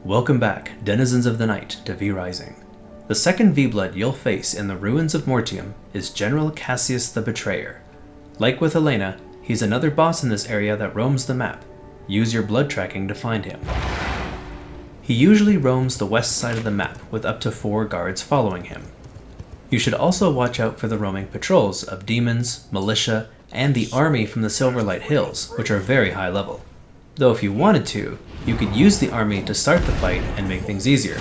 Welcome back, denizens of the night, to V Rising. The second V-Blood you'll face in the Ruins of Mortium is General Cassius the Betrayer. Like with Elena, he's another boss in this area that roams the map. Use your blood tracking to find him. He usually roams the west side of the map with up to 4 guards following him. You should also watch out for the roaming patrols of demons, militia, and the army from the Silverlight Hills, which are very high level. Though if you wanted to, you could use the army to start the fight and make things easier.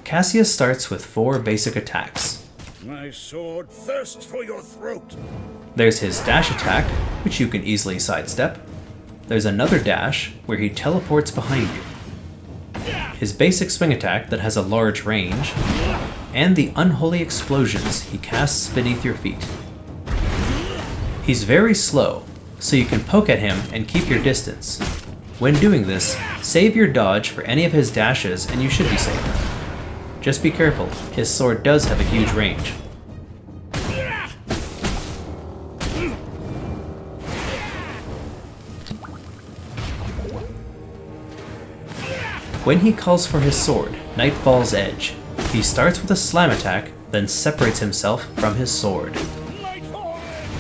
Cassius starts with 4 basic attacks. My sword thirsts for your throat. There's his dash attack, which you can easily sidestep. There's another dash, where he teleports behind you. His basic swing attack that has a large range, and the unholy explosions he casts beneath your feet. He's very slow, so you can poke at him and keep your distance. When doing this, save your dodge for any of his dashes and you should be safe. Just be careful, his sword does have a huge range. When he calls for his sword, Nightfall Edge, he starts with a slam attack, then separates himself from his sword. Nightfall Edge!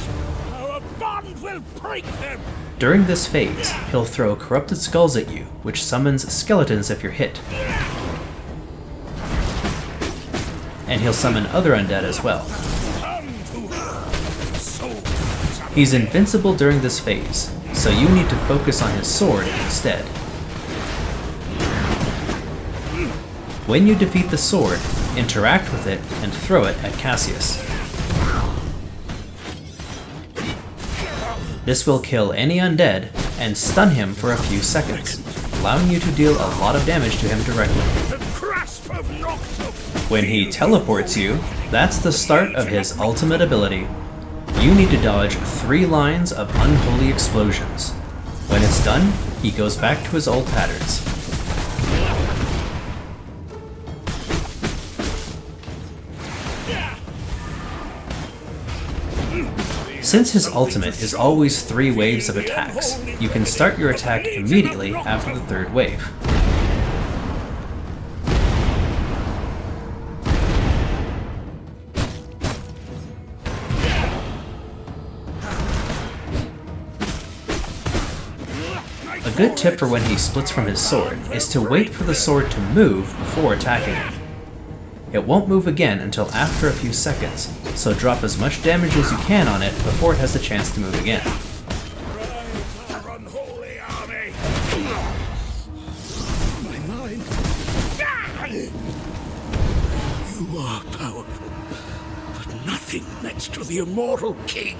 Our bond will break them! During this phase, he'll throw corrupted skulls at you, which summons skeletons if you're hit. And he'll summon other undead as well. He's invincible during this phase, so you need to focus on his sword instead. When you defeat the sword, interact with it and throw it at Cassius. This will kill any undead and stun him for a few seconds, allowing you to deal a lot of damage to him directly. When he teleports you, that's the start of his ultimate ability. You need to dodge 3 lines of unholy explosions. When it's done, he goes back to his old patterns. Since his ultimate is always 3 waves of attacks, you can start your attack immediately after the 3rd wave. A good tip for when he splits from his sword is to wait for the sword to move before attacking him. It won't move again until after a few seconds, so drop as much damage as you can on it before it has the chance to move again. My mind. You are powerful, but nothing next to the immortal king.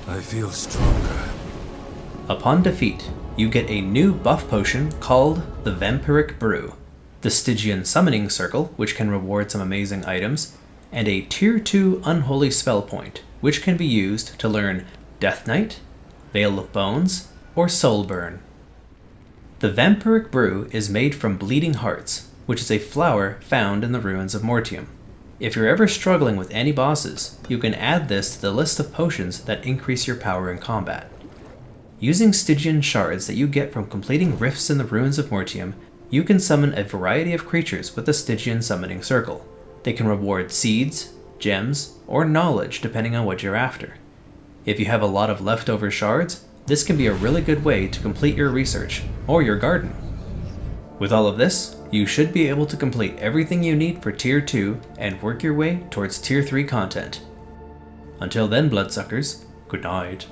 I feel stronger. Upon defeat, you get a new buff potion called the Vampiric Brew, the Stygian Summoning Circle, which can reward some amazing items, and a Tier 2 Unholy Spell Point, which can be used to learn Death Knight, Veil of Bones, or Soul Burn. The Vampiric Brew is made from bleeding hearts, which is a flower found in the Ruins of Mortium. If you're ever struggling with any bosses, you can add this to the list of potions that increase your power in combat. Using Stygian shards that you get from completing rifts in the Ruins of Mortium, you can summon a variety of creatures with the Stygian Summoning Circle. They can reward seeds, gems, or knowledge depending on what you're after. If you have a lot of leftover shards, this can be a really good way to complete your research, or your garden. With all of this, you should be able to complete everything you need for Tier 2 and work your way towards Tier 3 content. Until then, bloodsuckers, good night.